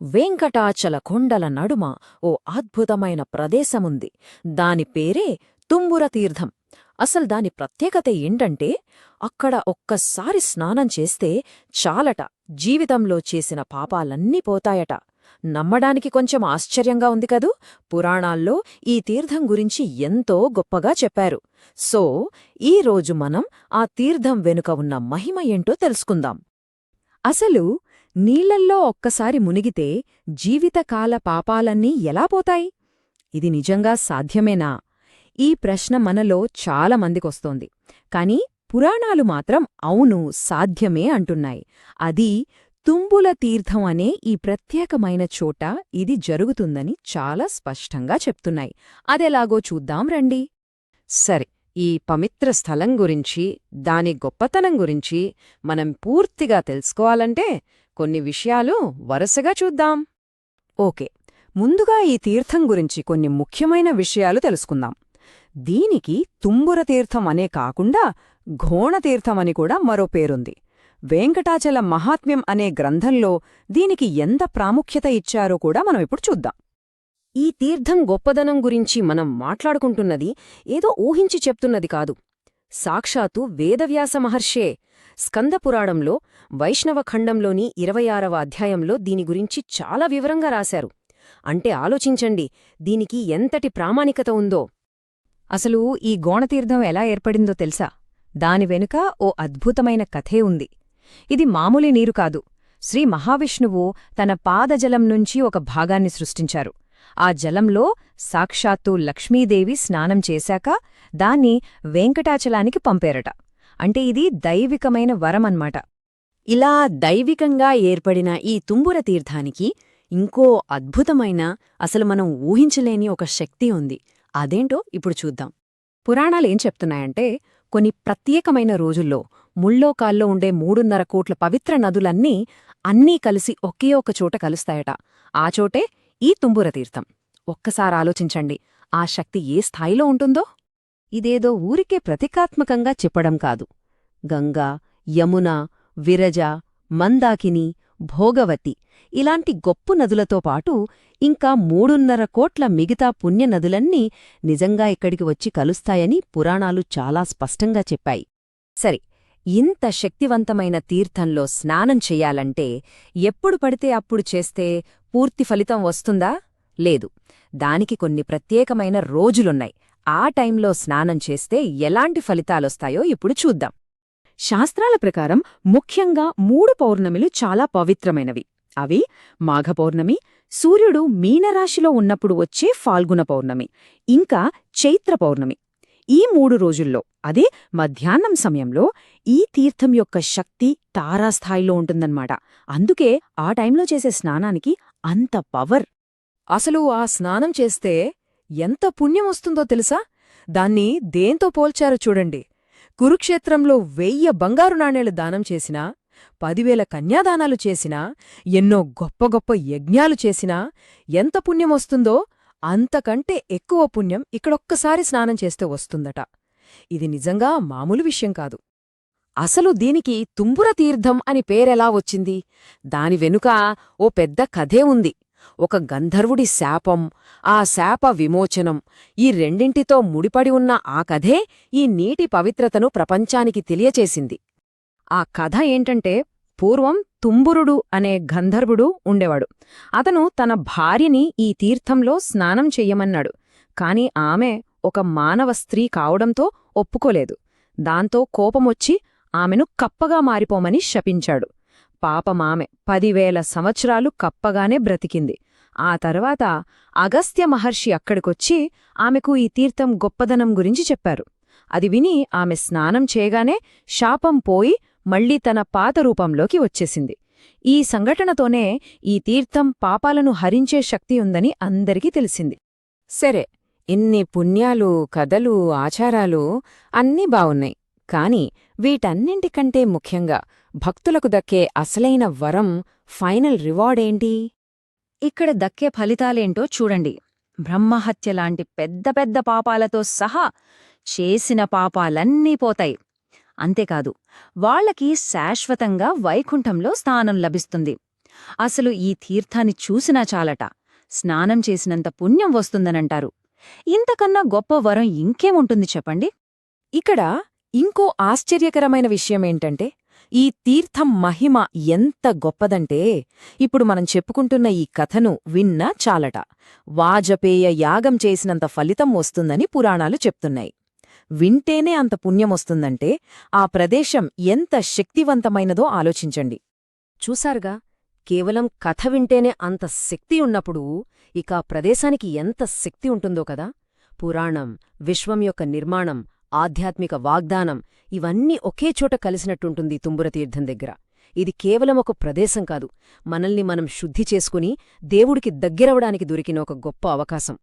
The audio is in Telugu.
వెంకటాచల కొండల నడుమ ఓ అద్భుతమైన ప్రదేశముంది. దాని పేరే తుంబుర తీర్థం. అసలు దాని ప్రత్యేకత ఏంటంటే, అక్కడ ఒక్కసారి స్నానం చేస్తే చాలట, జీవితంలో చేసిన పాపాలన్నీ పోతాయట. నమ్మడానికి కొంచెం ఆశ్చర్యంగా ఉంది కదూ. పురాణాల్లో ఈ తీర్థం గురించి ఎంతో గొప్పగా చెప్పారు. సో ఈరోజు మనం ఆ తీర్థం వెనుక ఉన్న మహిమ ఏంటో తెలుసుకుందాం. అసలు నీళ్లల్లో ఒక్కసారి మునిగితే జీవితకాల పాపాలన్నీ ఎలా పోతాయి? ఇది నిజంగా సాధ్యమేనా? ఈ ప్రశ్న మనలో చాలామందికొస్తోంది. కాని పురాణాలు మాత్రం అవును, సాధ్యమే అంటున్నాయి. అది తుంబుల తీర్థం అనే ఈ ప్రత్యేకమైన చోట ఇది జరుగుతుందని చాలా స్పష్టంగా చెప్తున్నాయి. అదెలాగో చూద్దాం రండి. సరే, ఈ పవిత్ర స్థలం గురించి, దాని గొప్పతనం గురించి మనం పూర్తిగా తెలుసుకోవాలంటే కొన్ని విషయాలు వరుసగా చూద్దాం. ఓకే, ముందుగా ఈ తీర్థం గురించి కొన్ని ముఖ్యమైన విషయాలు తెలుసుకుందాం. దీనికి తుంబుర తీర్థం అనే కాకుండా ఘోణతీర్థమని కూడా మరో పేరుంది. వెంకటాచల మహాత్మ్యం అనే గ్రంథంలో దీనికి ఎంత ప్రాముఖ్యత ఇచ్చారో కూడా మనం ఇప్పుడు చూద్దాం. ఈ తీర్థం గొప్పదనం గురించి మనం మాట్లాడుకుంటున్నది ఏదో ఊహించి చెప్తున్నది కాదు. సాక్షాత్తు వేదవ్యాస మహర్షే స్కందపురాణంలో వైష్ణవఖండంలోని 26వ అధ్యాయంలో దీని గురించి చాలా వివరంగా రాశారు. అంటే ఆలోచించండి, దీనికి ఎంతటి ప్రామాణికత ఉందో. అసలు ఈ గోణతీర్థం ఎలా ఏర్పడిందో తెలుసా? దాని వెనుక ఓ అద్భుతమైన కథే ఉంది. ఇది మామూలు నీరు కాదు. శ్రీ మహావిష్ణువు తన పాదజలం నుంచి ఒక భాగాన్ని సృష్టించారు. ఆ జలంలో సాక్షాత్తు లక్ష్మీదేవి స్నానం చేశాక దాన్ని వెంకటాచలానికి పంపేరట. అంటే ఇది దైవికమైన వరమన్మాట. ఇలా దైవికంగా ఏర్పడిన ఈ తుంబుర తీర్థానికి ఇంకో అద్భుతమైన, అసలు మనం ఊహించలేని ఒక శక్తి ఉంది. అదేంటో ఇప్పుడు చూద్దాం. పురాణాలేం చెప్తున్నాయంటే, కొన్ని ప్రత్యేకమైన రోజుల్లో ముల్లోకాల్లో ఉండే 3.5 కోట్ల పవిత్ర నదులన్నీ అన్నీ కలిసి ఒకే ఒక చోట కలుస్తాయట. ఆ చోటే ఈ తుంబుర తీర్థం. ఒక్కసారి ఆలోచించండి, ఆ శక్తి ఏ స్థాయిలో ఉంటుందో. ఇదేదో ఊరికే ప్రతీకాత్మకంగా చెప్పడం కాదు. గంగా, యమున, విరజ, మందాకిని, భోగవతి ఇలాంటి గొప్ప నదులతో పాటు ఇంకా 3.5 కోట్ల మిగతా పుణ్యనదులన్నీ నిజంగా ఇక్కడికి వచ్చి కలుస్తాయని పురాణాలు చాలా స్పష్టంగా చెప్పాయి. సరే, ఇంత శక్తివంతమైన తీర్థంలో స్నానం చెయ్యాలంటే ఎప్పుడు పడితే అప్పుడు చేస్తే పూర్తి ఫలితం వస్తుందా? లేదు. దానికి కొన్ని ప్రత్యేకమైన రోజులున్నాయి. ఆ టైంలో స్నానం చేస్తే ఎలాంటి ఫలితాలొస్తాయో ఇప్పుడు చూద్దాం. శాస్త్రాల ప్రకారం ముఖ్యంగా 3 పౌర్ణమిలు చాలా పవిత్రమైనవి. అవి మాఘ పౌర్ణమి, సూర్యుడు మీనరాశిలో ఉన్నప్పుడు వచ్చే ఫాల్గుణ పౌర్ణమి, ఇంకా చైత్ర పౌర్ణమి. ఈ 3 రోజుల్లో, అదే మధ్యాహ్నం సమయంలో, ఈ తీర్థం యొక్క శక్తి తారాస్థాయిలో ఉంటుందన్నమాట. అందుకే ఆ టైంలో చేసే స్నానానికి అంత పవర్. అసలు ఆ స్నానం చేస్తే ఎంత పుణ్యమొస్తుందో తెలుసా? దాన్ని దేంతో పోల్చారో చూడండి. కురుక్షేత్రంలో 1000 బంగారు నాణేలు దానం చేసినా, 10,000 కన్యాదానాలు చేసినా, ఎన్నో గొప్ప గొప్ప యజ్ఞాలు చేసినా ఎంత పుణ్యమొస్తుందో అంతకంటే ఎక్కువ పుణ్యం ఇక్కడొక్కసారి స్నానం చేస్తే వస్తుందట. ఇది నిజంగా మామూలు విషయం కాదు. అసలు దీనికి తుంబుర తీర్థం అని పేరెలా వచ్చింది? దాని వెనుక ఓ పెద్ద కథే ఉంది. ఒక గంధర్వుడి శాపం, ఆ శాప విమోచనం, ఈ రెండింటితో ముడిపడి ఉన్న ఆ కథే ఈ నీటి పవిత్రతను ప్రపంచానికి తెలియచేసింది. ఆ కథ ఏంటంటే, పూర్వం తుంబురుడు అనే గంధర్వుడు ఉండేవాడు. అతను తన భార్యని ఈ తీర్థంలో స్నానం చెయ్యమన్నాడు. కాని ఆమె ఒక మానవ స్త్రీ కావడంతో ఒప్పుకోలేదు. దాంతో కోపమొచ్చి ఆమెను కప్పగా మారిపోమని శపించాడు. పాపమామె 10,000 సంవత్సరాలు కప్పగానే బ్రతికింది. ఆ తర్వాత అగస్త్య మహర్షి అక్కడికొచ్చి ఆమెకు ఈ తీర్థం గొప్పదనం గురించి చెప్పారు. అది విని ఆమె స్నానం చేయగానే శాపం పోయి మళ్లీ తన పాత రూపంలోకి వచ్చేసింది. ఈ సంఘటనతోనే ఈ తీర్థం పాపాలను హరించే శక్తి ఉందని అందరికీ తెలిసింది. సరే, ఇన్ని పుణ్యాలు, కథలు, ఆచారాలు అన్నీ బావున్నాయి. కాని వీటన్నింటికంటే ముఖ్యంగా భక్తులకు దక్కే అసలైన వరం, ఫైనల్ రివార్డేంటి? ఇక్కడ దక్కే ఫలితాలేంటో చూడండి. బ్రహ్మహత్యలాంటి పెద్ద పెద్ద పాపాలతో సహా చేసిన పాపాలన్నీ పోతాయి. అంతేకాదు, వాళ్లకి శాశ్వతంగా వైకుంఠంలో స్థానం లభిస్తుంది. అసలు ఈ తీర్థాన్ని చూసినా చాలట స్నానం చేసినంత పుణ్యం వస్తుందనంటారు. ఇంతకన్నా గొప్ప వరం ఇంకేముంటుంది చెప్పండి? ఇక్కడ ఇంకో ఆశ్చర్యకరమైన విషయమేంటంటే ఈ తీర్థం మహిమ ఎంత గొప్పదంటే ఇప్పుడు మనం చెప్పుకుంటున్న ఈ కథను విన్నా చాలట వాజపేయ యాగం చేసినంత ఫలితం వస్తుందని పురాణాలు చెప్తున్నాయి. వింటేనే అంత పుణ్యమొస్తుందంటే ఆ ప్రదేశం ఎంత శక్తివంతమైనదో ఆలోచించండి. చూసారుగా, కేవలం కథ వింటేనే అంత శక్తి ఉన్నప్పుడు ఇక ఆ ప్రదేశానికి ఎంత శక్తి ఉంటుందో కదా. పురాణం, విశ్వం యొక్క నిర్మాణం, ఆధ్యాత్మిక వాగ్దానం ఇవన్నీ ఒకే చోట కలిసినట్టుంటుంది తుంబురతీర్థం దగ్గర. ఇది కేవలం ఒక ప్రదేశం కాదు, మనల్ని మనం శుద్ధి చేసుకుని దేవుడికి దగ్గరవడానికి దొరికిన ఒక గొప్ప అవకాశం.